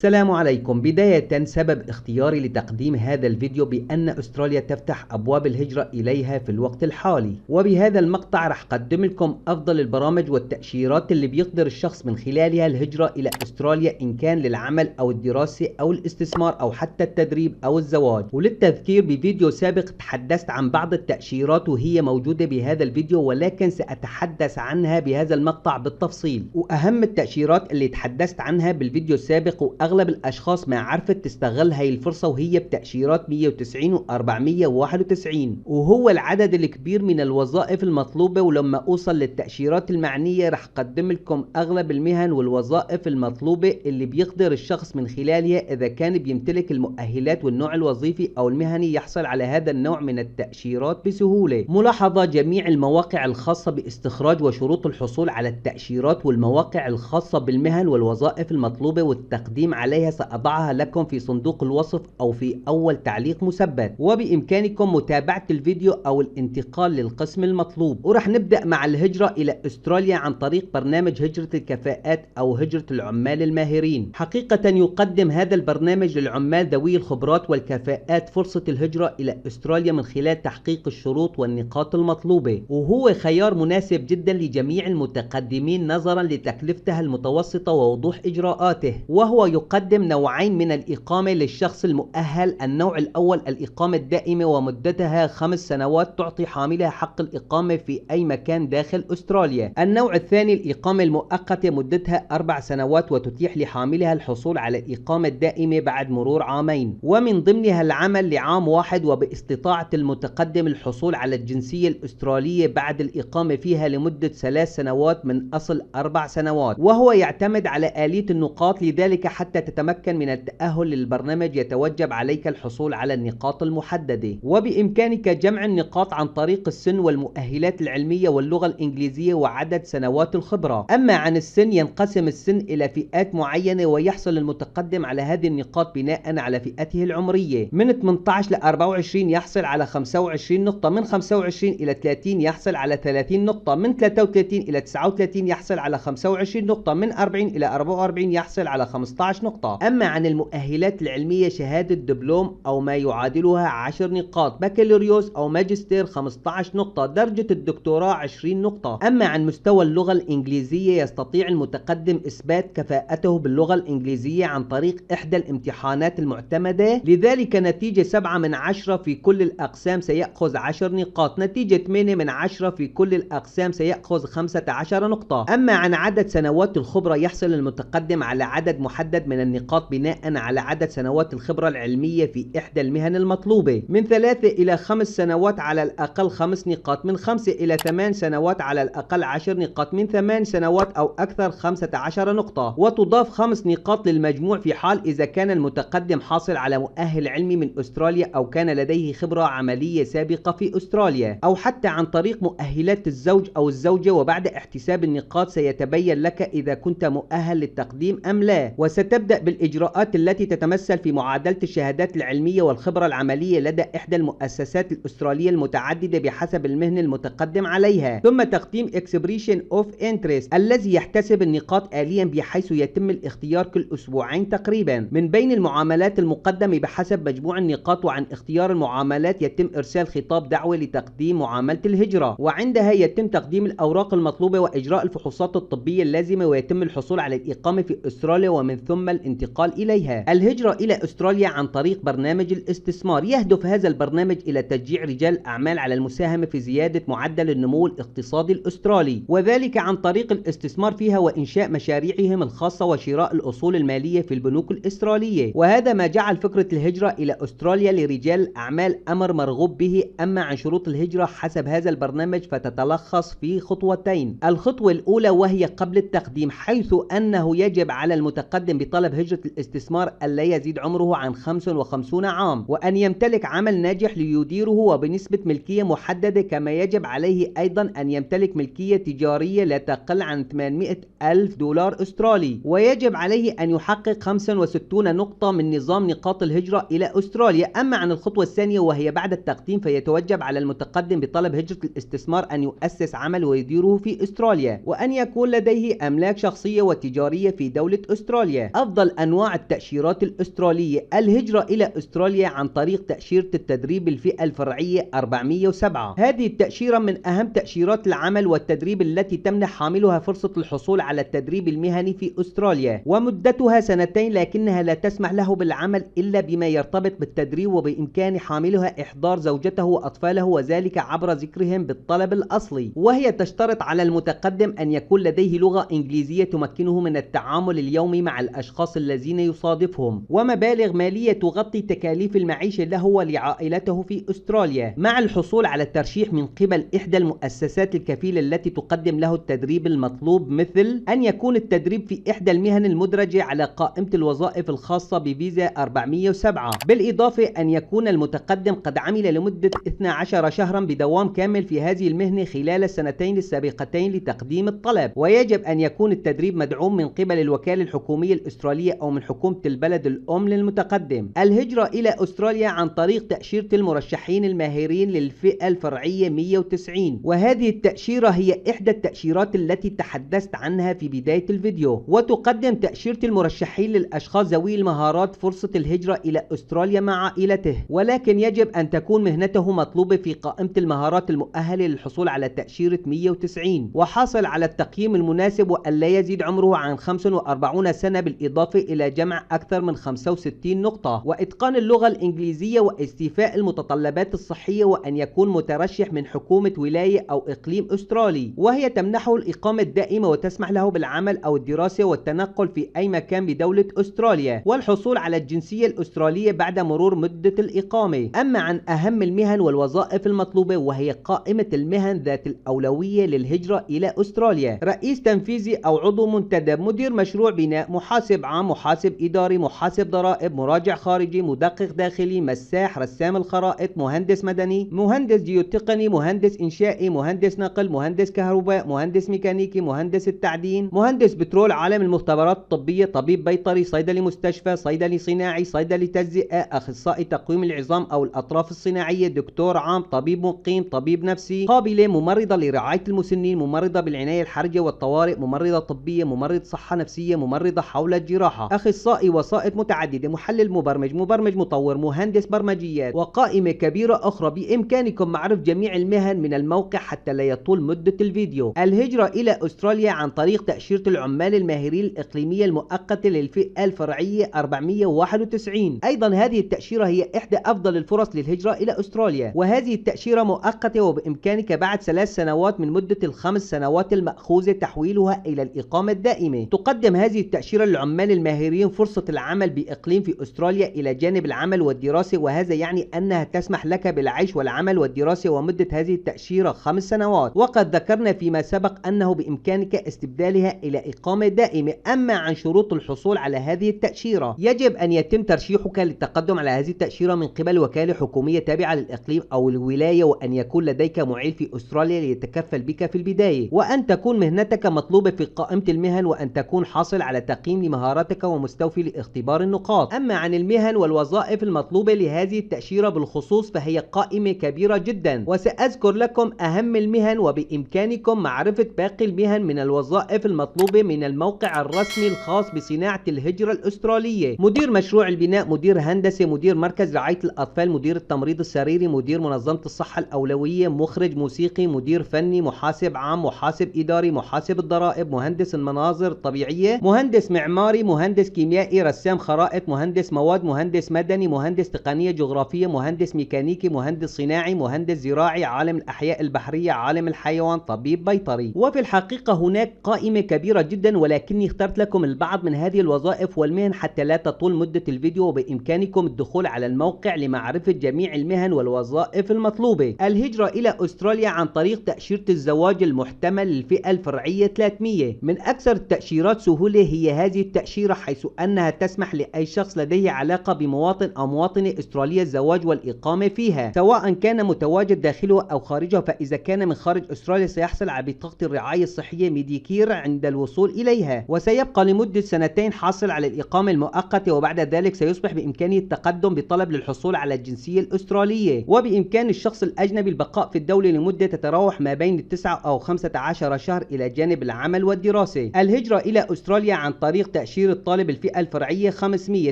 السلام عليكم. بداية سبب اختياري لتقديم هذا الفيديو بأن أستراليا تفتح أبواب الهجرة إليها في الوقت الحالي، وبهذا المقطع رح أقدم لكم أفضل البرامج والتأشيرات اللي بيقدر الشخص من خلالها الهجرة إلى أستراليا إن كان للعمل أو الدراسة أو الاستثمار أو حتى التدريب أو الزواج. وللتذكير بفيديو سابق تحدثت عن بعض التأشيرات وهي موجودة بهذا الفيديو، ولكن سأتحدث عنها بهذا المقطع بالتفصيل. وأهم التأشيرات اللي تحدثت عنها بالفيديو السابق اغلب الاشخاص ما عرفت تستغل هاي الفرصة، وهي بتأشيرات 190 و491، وهو العدد الكبير من الوظائف المطلوبة. ولما اوصل للتأشيرات المعنية رح اقدم لكم اغلب المهن والوظائف المطلوبة اللي بيقدر الشخص من خلالها اذا كان بيمتلك المؤهلات والنوع الوظيفي او المهني يحصل على هذا النوع من التأشيرات بسهولة. ملاحظة: جميع المواقع الخاصة باستخراج وشروط الحصول على التأشيرات والمواقع الخاصة بالمهن والوظائف المطلوبة والتقديم عليها سأضعها لكم في صندوق الوصف أو في أول تعليق مثبت، وبإمكانكم متابعة الفيديو أو الانتقال للقسم المطلوب. ورح نبدأ مع الهجرة إلى أستراليا عن طريق برنامج هجرة الكفاءات أو هجرة العمال الماهرين. حقيقة يقدم هذا البرنامج للعمال ذوي الخبرات والكفاءات فرصة الهجرة إلى أستراليا من خلال تحقيق الشروط والنقاط المطلوبة، وهو خيار مناسب جدا لجميع المتقدمين نظرا لتكلفته المتوسطة ووضوح إجراءاته. وهو يقدم نوعين من الإقامة للشخص المؤهل. النوع الأول الإقامة الدائمة ومدتها 5 سنوات تعطي حاملها حق الإقامة في أي مكان داخل أستراليا. النوع الثاني الإقامة المؤقتة مدتها 4 سنوات وتتيح لحاملها الحصول على الإقامة الدائمة بعد مرور عامين، ومن ضمنها العمل لعام واحد، وباستطاعة المتقدم الحصول على الجنسية الأسترالية بعد الإقامة فيها لمدة 3 سنوات من أصل 4 سنوات. وهو يعتمد على آلية النقاط، لذلك حتى تتمكن من التأهل للبرنامج يتوجب عليك الحصول على النقاط المحددة، وبإمكانك جمع النقاط عن طريق السن والمؤهلات العلمية واللغة الإنجليزية وعدد سنوات الخبرة. أما عن السن ينقسم السن إلى فئات معينة، ويحصل المتقدم على هذه النقاط بناء على فئته العمرية. من 18 ل 24 يحصل على 25 نقطة، من 25 إلى 30 يحصل على 30 نقطة، من 33 إلى 39 يحصل على 25 نقطة، من 40 إلى 44 يحصل على 15 نقطة. أما عن المؤهلات العلمية شهادة دبلوم أو ما يعادلها 10 نقاط، بكالوريوس أو ماجستير 15 نقطة، درجة الدكتوراه 20 نقطة. أما عن مستوى اللغة الإنجليزية يستطيع المتقدم إثبات كفاءته باللغة الإنجليزية عن طريق إحدى الامتحانات المعتمدة، لذلك نتيجة 7 من 10 في كل الأقسام سيأخذ 10 نقاط، نتيجة 8 من 10 في كل الأقسام سيأخذ 15 نقطة. أما عن عدد سنوات الخبرة يحصل المتقدم على عدد محدد من النقاط بناء على عدد سنوات الخبرة العلمية في إحدى المهن المطلوبة. من 3 إلى 5 سنوات على الأقل 5 نقاط، من 5 إلى 8 سنوات على الأقل 10 نقاط، من 8 سنوات أو أكثر 15 نقطة، وتضاف 5 نقاط للمجموع في حال إذا كان المتقدم حاصل على مؤهل علمي من أستراليا أو كان لديه خبرة عملية سابقة في أستراليا، أو حتى عن طريق مؤهلات الزوج أو الزوجة. وبعد احتساب النقاط سيتبين لك إذا كنت مؤهل للتقديم أم لا، وستبدأ بالإجراءات التي تتمثل في معادلة الشهادات العلمية والخبرة العملية لدى إحدى المؤسسات الأسترالية المتعددة بحسب المهنة المتقدم عليها، ثم تقديم Expression of Interest الذي يحتسب النقاط آليا بحيث يتم الاختيار كل أسبوعين تقريبا. من بين المعاملات المقدمة بحسب مجموع النقاط، وعن اختيار المعاملات يتم إرسال خطاب دعوة لتقديم معاملة الهجرة، وعندها يتم تقديم الأوراق المطلوبة وإجراء الفحوصات الطبية اللازمة، ويتم الحصول على الإقامة في أستراليا ومن ثم الانتقال إليها. الهجرة إلى أستراليا عن طريق برنامج الاستثمار. يهدف هذا البرنامج إلى تشجيع رجال الأعمال على المساهمة في زيادة معدل النمو الاقتصادي الأسترالي، وذلك عن طريق الاستثمار فيها وإنشاء مشاريعهم الخاصة وشراء الأصول المالية في البنوك الأسترالية. وهذا ما جعل فكرة الهجرة إلى أستراليا لرجال الأعمال أمر مرغوب به. أما عن شروط الهجرة حسب هذا البرنامج فتتلخص في خطوتين. الخطوة الأولى وهي قبل التقديم، حيث أنه يجب على المتقدم بطلب هجرة الاستثمار ألا يزيد عمره عن 55 عام، وأن يمتلك عمل ناجح ليديره وبنسبة ملكية محددة، كما يجب عليه أيضا أن يمتلك ملكية تجارية لا تقل عن 800 ألف دولار أسترالي، ويجب عليه أن يحقق 65 نقطة من نظام نقاط الهجرة إلى أستراليا. أما عن الخطوة الثانية وهي بعد التقديم فيتوجب على المتقدم بطلب هجرة الاستثمار أن يؤسس عمل ويديره في أستراليا، وأن يكون لديه أملاك شخصية وتجارية في دولة أستراليا. أفضل أنواع التأشيرات الأسترالية. الهجرة إلى أستراليا عن طريق تأشيرة التدريب الفئة الفرعية 407. هذه التأشيرة من أهم تأشيرات العمل والتدريب التي تمنح حاملها فرصة الحصول على التدريب المهني في أستراليا، ومدتها 2 لكنها لا تسمح له بالعمل إلا بما يرتبط بالتدريب، وبإمكان حاملها إحضار زوجته وأطفاله وذلك عبر ذكرهم بالطلب الأصلي. وهي تشترط على المتقدم أن يكون لديه لغة إنجليزية تمكنه من التعامل اليومي مع الأشخاص الذين يصادفهم، ومبالغ مالية تغطي تكاليف المعيشة له ولعائلته في أستراليا، مع الحصول على الترشيح من قبل إحدى المؤسسات الكفيلة التي تقدم له التدريب المطلوب، مثل أن يكون التدريب في إحدى المهن المدرجة على قائمة الوظائف الخاصة بفيزا 407، بالإضافة أن يكون المتقدم قد عمل لمدة 12 شهرا بدوام كامل في هذه المهنة خلال السنتين السابقتين لتقديم الطلب. ويجب أن يكون التدريب مدعوم من قبل الوكالة الحكومية الأسترالية أو من حكومة البلد الأم للمتقدم. الهجرة إلى أستراليا عن طريق تأشيرة المرشحين الماهرين للفئة الفرعية 190، وهذه التأشيرة هي إحدى التأشيرات التي تحدثت عنها في بداية الفيديو، وتقدم تأشيرة المرشحين للأشخاص ذوي المهارات فرصة الهجرة إلى أستراليا مع عائلته، ولكن يجب أن تكون مهنته مطلوبة في قائمة المهارات المؤهلة للحصول على تأشيرة 190 وحاصل على التقييم المناسب، وأن لا يزيد عمره عن 45 سنة، بالإضافة إلى جمع أكثر من 65 نقطة، وإتقان اللغة الإنجليزية، واستيفاء المتطلبات الصحية، وأن يكون مترشح من حكومة ولاية أو إقليم أسترالي، وهي تمنحه الإقامة الدائمة وتسمح له بالعمل أو الدراسة والتنقل في أي مكان بدولة أستراليا، والحصول على الجنسية الأسترالية بعد مرور مدة الإقامة. أما عن أهم المهن والوظائف المطلوبة، وهي قائمة المهن ذات الأولوية للهجرة إلى أستراليا: رئيس تنفيذي أو عضو منتدب، مدير مشروع بناء، محاسب عام، محاسب إداري، محاسب ضرائب، مراجع خارجي، مدقق داخلي، مساح، رسام الخرائط، مهندس مدني، مهندس جيوتقني، مهندس إنشائي، مهندس نقل، مهندس كهرباء، مهندس ميكانيكي، مهندس التعدين، مهندس بترول، عالم المختبرات الطبية، طبيب بيطري، صيدلي مستشفى، صيدلي صناعي، صيدلي تجزئة، أخصائي تقويم العظام أو الأطراف الصناعية، دكتور عام، طبيب مقيم، طبيب نفسي، قابلة، ممرضة لرعاية المسنين، ممرضة بالعناية الحرجة والطوارئ، ممرضة طبية، ممرض صحة نفسية، ممرضة حول الجراحة، أخصائي وسائط متعددة، محلل مبرمج، مبرمج مطور، مهندس برمجيات، وقائمة كبيرة أخرى. بإمكانكم معرفة جميع المهن من الموقع حتى لا يطول مدة الفيديو. الهجرة إلى أستراليا عن طريق تأشيرة العمال الماهرين الإقليمية المؤقتة للفئة الفرعية 491. أيضا هذه التأشيرة هي إحدى أفضل الفرص للهجرة إلى أستراليا، وهذه التأشيرة مؤقتة، وبإمكانك بعد 3 سنوات من مدة ال5 سنوات المأخوذة تحويلها إلى الإقامة الدائمة. تقدم هذه التأشيرة للعمال الماهرين فرصة العمل بإقليم في أستراليا إلى جانب العمل والدراسة، وهذا يعني أنها تسمح لك بالعيش والعمل والدراسة، ومدة هذه التأشيرة 5 سنوات، وقد ذكرنا فيما سبق أنه بإمكانك استبدالها إلى إقامة دائمة. أما عن شروط الحصول على هذه التأشيرة: يجب أن يتم ترشيحك للتقدم على هذه التأشيرة من قبل وكالة حكومية تابعة للإقليم أو الولاية، وأن يكون لديك معيل في أستراليا ليتكفل بك في البداية، وأن تكون مهنتك مطلوبة في قائمة المهن، وأن تكون حاصل على تقييم لمهاراتك ومستوفي لاختبار النقاط. أما عن المهن والوظائف المطلوبة لهذه التأشيرة بالخصوص فهي قائمة كبيرة جدا، وسأذكر لكم أهم المهن، وبإمكانكم معرفة باقي المهن من الوظائف المطلوبة من الموقع الرسمي الخاص بصناعة الهجرة الأسترالية: مدير مشروع البناء، مدير هندسة، مدير مركز رعاية الأطفال، مدير التمريض السريري، مدير منظمة الصحة الأولوية، مخرج موسيقي، مدير فني، محاسب عام، محاسب إداري، محاسب الضرائب، مهندس المناظر الطبيعية، مهندس معماري، مهندس كيميائي، رسام خرائط، مهندس مواد، مهندس مدني، مهندس تقنية جغرافية، مهندس ميكانيكي، مهندس صناعي، مهندس زراعي، عالم الأحياء البحرية، عالم الحيوان، طبيب بيطري. وفي الحقيقة هناك قائمة كبيرة جدا، ولكني اخترت لكم البعض من هذه الوظائف والمهن حتى لا تطول مدة الفيديو، وبإمكانكم الدخول على الموقع لمعرفة جميع المهن والوظائف المطلوبة. الهجرة إلى أستراليا عن طريق تأشيرة الزواج المحتمل للفئة الفرعية 300. من أكثر التأشيرات سهولة هي هذه التأشيرة، حيث أنها تسمح لأي شخص لديه علاقة بمواطن أو مواطنة أسترالية الزواج والإقامة فيها، سواء كان متواجد داخله أو خارجه. فإذا كان من خارج أستراليا سيحصل على بطاقة الرعاية الصحية ميديكير عند الوصول إليها، وسيبقى لمدة 2 حاصل على الإقامة المؤقتة، وبعد ذلك سيصبح بإمكانه التقدم بطلب للحصول على الجنسية الأسترالية. وبإمكان الشخص الأجنبي البقاء في الدولة لمدة تتراوح ما بين 9 أو 15 شهر إلى جانب العمل والدراسة. الهجرة إلى أستراليا عن طريق تأشيرة تأشيرة طالب الفئة الفرعية 500.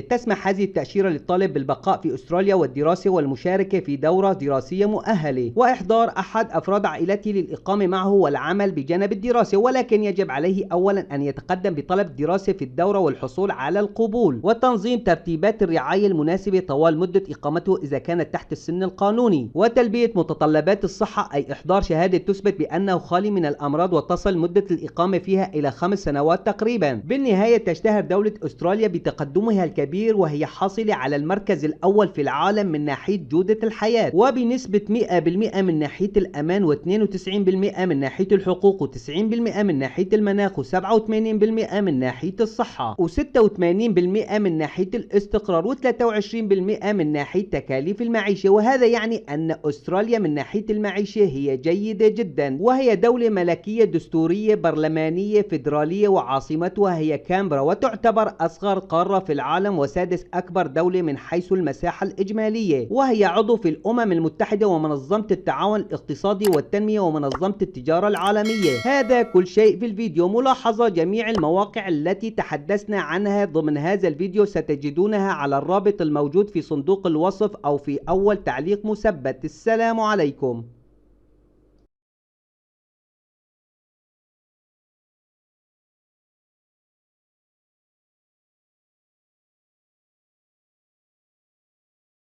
تسمح هذه التأشيرة للطالب بالبقاء في أستراليا والدراسة والمشاركة في دورة دراسية مؤهلة وإحضار أحد أفراد عائلته للإقامة معه والعمل بجانب الدراسة، ولكن يجب عليه أولا أن يتقدم بطلب دراسة في الدورة والحصول على القبول وتنظيم ترتيبات الرعاية المناسبة طوال مدة إقامته إذا كانت تحت السن القانوني، وتلبية متطلبات الصحة أي إحضار شهادة تثبت بأنه خالي من الأمراض وتصل مدة الإقامة فيها إلى 5 سنوات تقريبا. بالنهاية تشتهر دولة أستراليا بتقدمها الكبير، وهي حاصلة على المركز الأول في العالم من ناحية جودة الحياة، وبنسبة 100% من ناحية الأمان، و92% من ناحية الحقوق، و90% من ناحية المناخ، و87% من ناحية الصحة، و86% من ناحية الاستقرار، و23% من ناحية تكاليف المعيشة. وهذا يعني أن أستراليا من ناحية المعيشة هي جيدة جدا، وهي دولة ملكية دستورية برلمانية فيدرالية، وعاصمتها هي كامبرا، وتعتبر أصغر قارة في العالم وسادس أكبر دولة من حيث المساحة الإجمالية، وهي عضو في الأمم المتحدة ومنظمة التعاون الاقتصادي والتنمية ومنظمة التجارة العالمية. هذا كل شيء في الفيديو. ملاحظة: جميع المواقع التي تحدثنا عنها ضمن هذا الفيديو ستجدونها على الرابط الموجود في صندوق الوصف أو في أول تعليق مثبت. السلام عليكم.